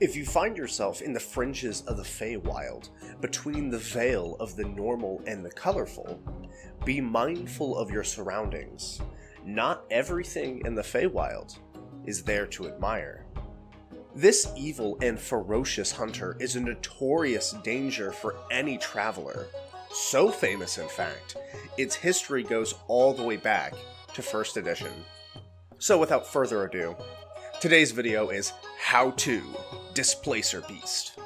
If you find yourself in the fringes of the Feywild, between the veil of the normal and the colorful, be mindful of your surroundings. Not everything in the Feywild is there to admire. This evil and ferocious hunter is a notorious danger for any traveler. So famous, in fact, its history goes all the way back to 1st edition. So without further ado, today's video is How to Displacer Beast.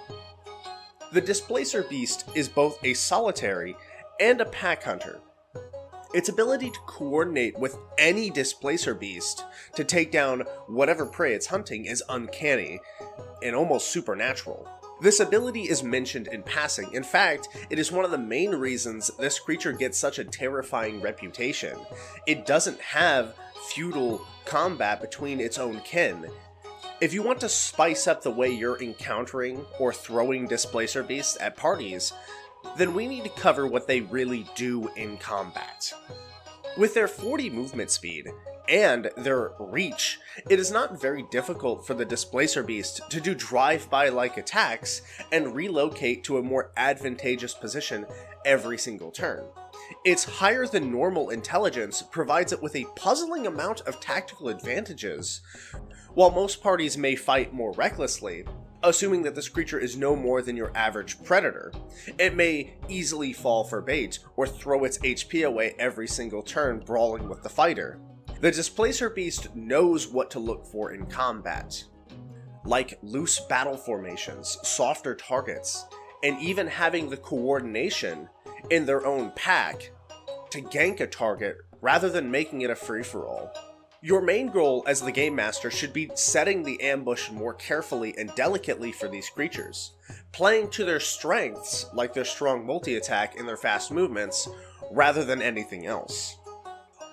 The Displacer Beast is both a solitary and a pack hunter. Its ability to coordinate with any Displacer Beast to take down whatever prey it's hunting is uncanny and almost supernatural. This ability is mentioned in passing. In fact, it is one of the main reasons this creature gets such a terrifying reputation. It doesn't have feudal combat between its own kin. If you want to spice up the way you're encountering or throwing Displacer Beasts at parties, then we need to cover what they really do in combat. With their 40 movement speed and their reach, it is not very difficult for the Displacer Beast to do drive-by-like attacks and relocate to a more advantageous position every single turn. Its higher than normal intelligence provides it with a puzzling amount of tactical advantages. While most parties may fight more recklessly, assuming that this creature is no more than your average predator, it may easily fall for bait or throw its HP away every single turn brawling with the fighter. The Displacer Beast knows what to look for in combat, like loose battle formations, softer targets, and even having the coordination in their own pack to gank a target rather than making it a free-for-all. Your main goal as the Game Master should be setting the ambush more carefully and delicately for these creatures, playing to their strengths like their strong multi-attack and their fast movements, rather than anything else.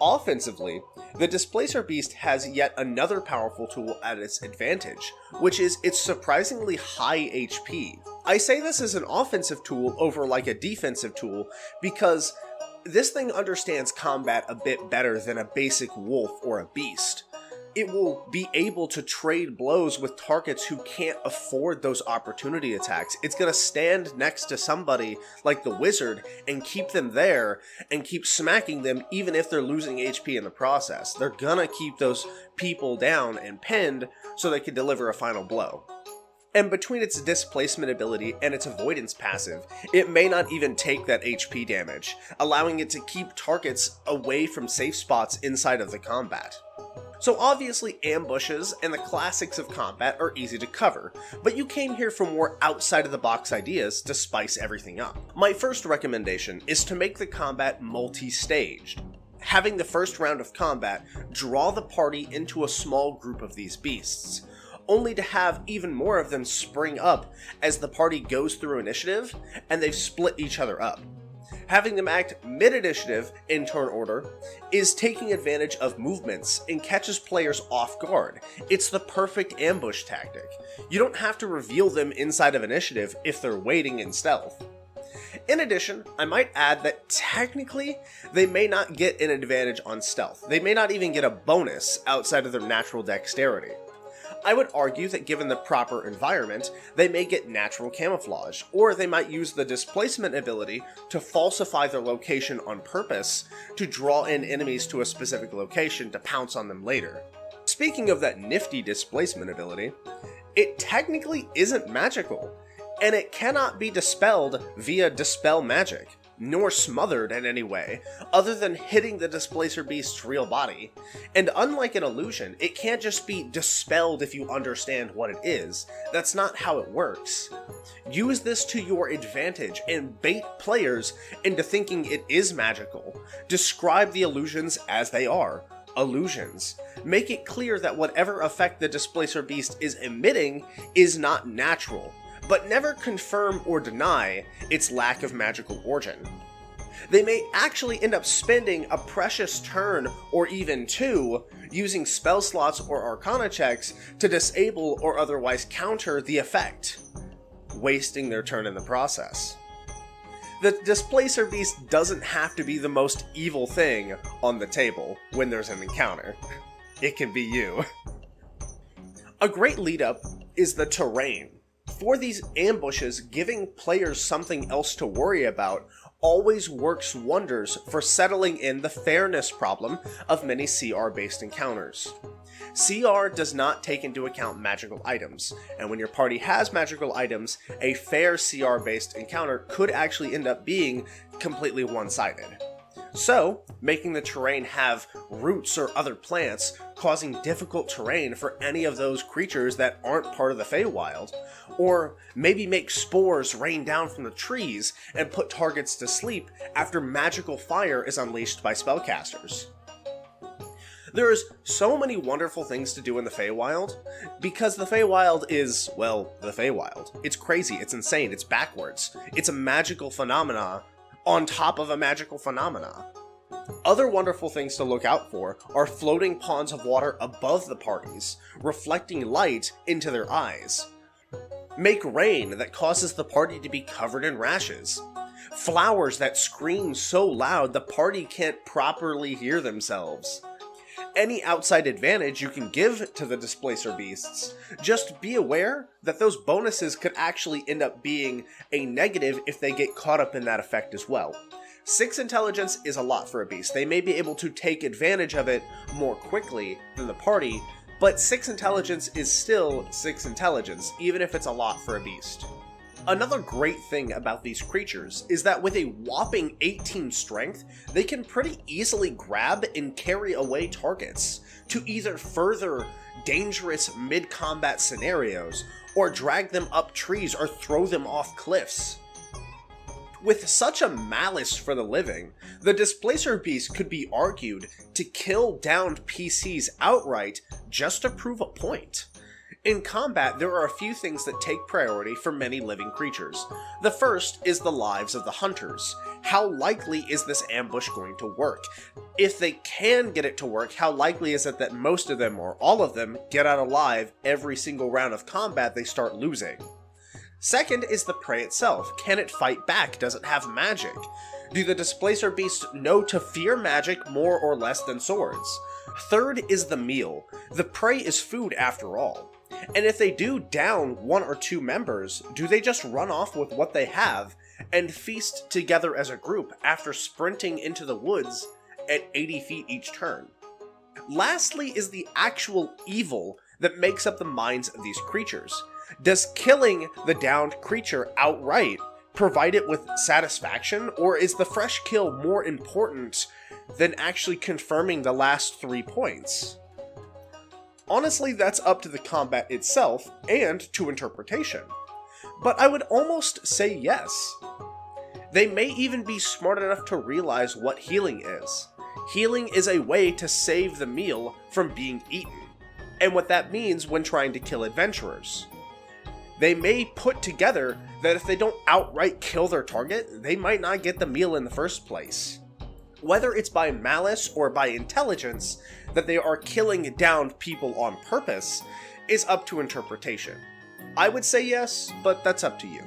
Offensively, the Displacer Beast has yet another powerful tool at its advantage, which is its surprisingly high HP. I say this as an offensive tool over like a defensive tool because this thing understands combat a bit better than a basic wolf or a beast. It will be able to trade blows with targets who can't afford those opportunity attacks. It's going to stand next to somebody like the wizard and keep them there and keep smacking them even if they're losing HP in the process. They're going to keep those people down and pinned so they can deliver a final blow. And between its displacement ability and its avoidance passive, it may not even take that HP damage, allowing it to keep targets away from safe spots inside of the combat. So obviously ambushes and the classics of combat are easy to cover, but you came here for more outside of the box ideas to spice everything up. My first recommendation is to make the combat multi-staged. Having the first round of combat draw the party into a small group of these beasts, only to have even more of them spring up as the party goes through initiative and they've split each other up. Having them act mid-initiative in turn order is taking advantage of movements and catches players off guard. It's the perfect ambush tactic. You don't have to reveal them inside of initiative if they're waiting in stealth. In addition, I might add that technically they may not get an advantage on stealth. They may not even get a bonus outside of their natural dexterity. I would argue that given the proper environment, they may get natural camouflage, or they might use the displacement ability to falsify their location on purpose to draw in enemies to a specific location to pounce on them later. Speaking of that nifty displacement ability, it technically isn't magical, and it cannot be dispelled via dispel magic, nor smothered in any way, other than hitting the Displacer Beast's real body. And unlike an illusion, it can't just be dispelled if you understand what it is. That's not how it works. Use this to your advantage and bait players into thinking it is magical. Describe the illusions as they are. Illusions. Make it clear that whatever effect the Displacer Beast is emitting is not natural, but never confirm or deny its lack of magical origin. They may actually end up spending a precious turn or even two using spell slots or arcana checks to disable or otherwise counter the effect, wasting their turn in the process. The Displacer Beast doesn't have to be the most evil thing on the table when there's an encounter. It can be you. A great lead-up is the terrain. For these ambushes, giving players something else to worry about always works wonders for settling in the fairness problem of many CR-based encounters. CR does not take into account magical items, and when your party has magical items, a fair CR-based encounter could actually end up being completely one-sided. So, making the terrain have roots or other plants, causing difficult terrain for any of those creatures that aren't part of the Feywild, or maybe make spores rain down from the trees and put targets to sleep after magical fire is unleashed by spellcasters. There's so many wonderful things to do in the Feywild, because the Feywild is, well, the Feywild. It's crazy, it's insane, it's backwards. It's a magical phenomena on top of a magical phenomena. Other wonderful things to look out for are floating ponds of water above the parties, reflecting light into their eyes. Make rain that causes the party to be covered in rashes. Flowers that scream so loud the party can't properly hear themselves. Any outside advantage you can give to the Displacer beasts, just be aware that those bonuses could actually end up being a negative if they get caught up in that effect as well. 6 intelligence is a lot for a beast. They may be able to take advantage of it more quickly than the party, but 6 intelligence is still 6 intelligence, even if it's a lot for a beast. Another great thing about these creatures is that with a whopping 18 strength, they can pretty easily grab and carry away targets to either further dangerous mid-combat scenarios or drag them up trees or throw them off cliffs. With such a malice for the living, the Displacer Beast could be argued to kill downed PCs outright just to prove a point. In combat, there are a few things that take priority for many living creatures. The first is the lives of the hunters. How likely is this ambush going to work? If they can get it to work, how likely is it that most of them, or all of them, get out alive every single round of combat they start losing? Second is the prey itself. Can it fight back? Does it have magic? Do the Displacer Beasts know to fear magic more or less than swords? Third is the meal. The prey is food after all. And if they do down 1 or 2 members, do they just run off with what they have and feast together as a group after sprinting into the woods at 80 feet each turn? Lastly is the actual evil that makes up the minds of these creatures. Does killing the downed creature outright provide it with satisfaction, or is the fresh kill more important than actually confirming the last 3 points? Honestly, that's up to the combat itself and to interpretation. But I would almost say yes. They may even be smart enough to realize what healing is. Healing is a way to save the meal from being eaten, and what that means when trying to kill adventurers. They may put together that if they don't outright kill their target, they might not get the meal in the first place. Whether it's by malice or by intelligence that they are killing downed people on purpose is up to interpretation. I would say yes, but that's up to you.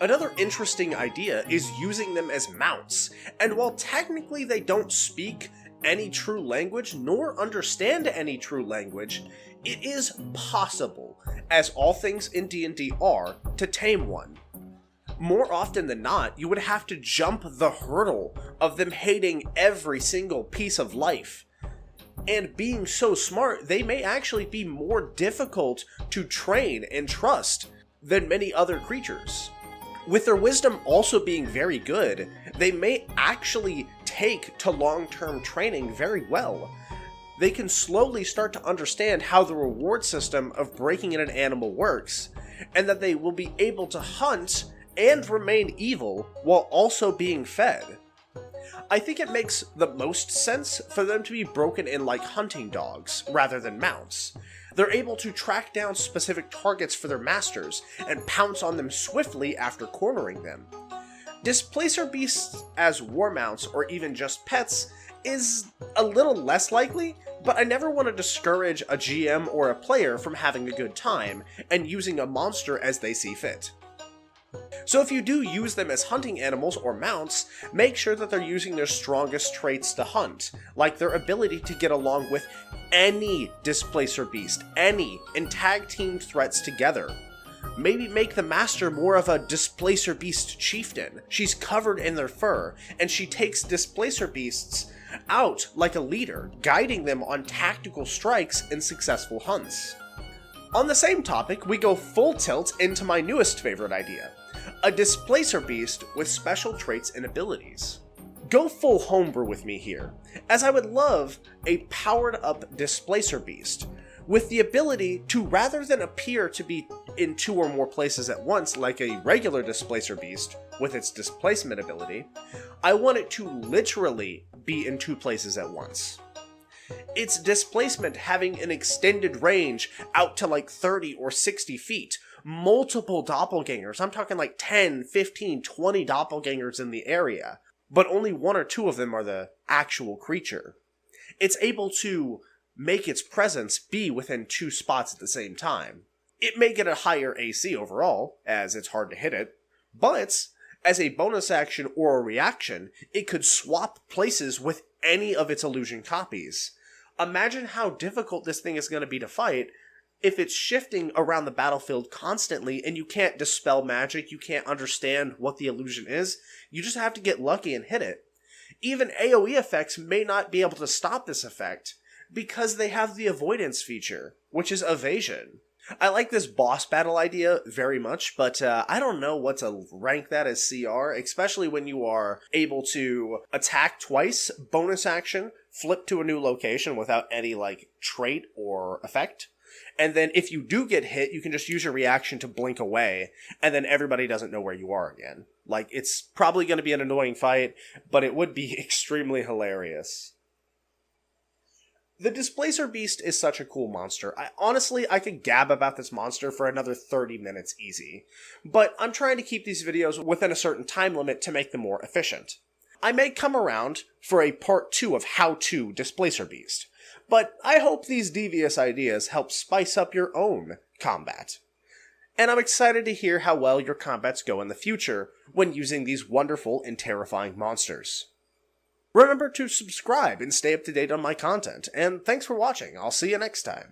Another interesting idea is using them as mounts, and while technically they don't speak any true language nor understand any true language, it is possible, as all things in D&D are, to tame one. More often than not, you would have to jump the hurdle of them hating every single piece of life. And being so smart, they may actually be more difficult to train and trust than many other creatures. With their wisdom also being very good, they may actually take to long-term training very well. They can slowly start to understand how the reward system of breaking in an animal works, and that they will be able to hunt and remain evil while also being fed. I think it makes the most sense for them to be broken in like hunting dogs rather than mounts. They're able to track down specific targets for their masters and pounce on them swiftly after cornering them. Displacer beasts as war mounts or even just pets is a little less likely, but I never want to discourage a GM or a player from having a good time and using a monster as they see fit. So if you do use them as hunting animals or mounts, make sure that they're using their strongest traits to hunt, like their ability to get along with any Displacer beast, any, and tag team threats together. Maybe make the master more of a Displacer beast chieftain. She's covered in their fur, and she takes Displacer beasts out like a leader, guiding them on tactical strikes and successful hunts. On the same topic, we go full tilt into my newest favorite idea, a Displacer beast with special traits and abilities. Go full homebrew with me here, as I would love a powered up Displacer beast with the ability to, rather than appear to be in 2 or more places at once like a regular Displacer beast with its displacement ability, I want it to literally be in 2 places at once. Its displacement having an extended range out to like 30 or 60 feet, multiple doppelgangers, I'm talking like 10, 15, 20 doppelgangers in the area, but only 1 or 2 of them are the actual creature. It's able to make its presence be within 2 spots at the same time. It may get a higher AC overall, as it's hard to hit it, but as a bonus action or a reaction, it could swap places with any of its illusion copies. Imagine how difficult this thing is going to be to fight if it's shifting around the battlefield constantly and you can't dispel magic, you can't understand what the illusion is, you just have to get lucky and hit it. Even AoE effects may not be able to stop this effect, because they have the avoidance feature, which is evasion. I like this boss battle idea very much, but I don't know what to rank that as CR, especially when you are able to attack twice, bonus action, flip to a new location without any trait or effect. And then if you do get hit, you can just use your reaction to blink away, and then everybody doesn't know where you are again. It's probably going to be an annoying fight, but it would be extremely hilarious. The Displacer Beast is such a cool monster. I could gab about this monster for another 30 minutes easy. But I'm trying to keep these videos within a certain time limit to make them more efficient. I may come around for a part 2 of how to Displacer Beast, but I hope these devious ideas help spice up your own combat. And I'm excited to hear how well your combats go in the future when using these wonderful and terrifying monsters. Remember to subscribe and stay up to date on my content, and thanks for watching. I'll see you next time.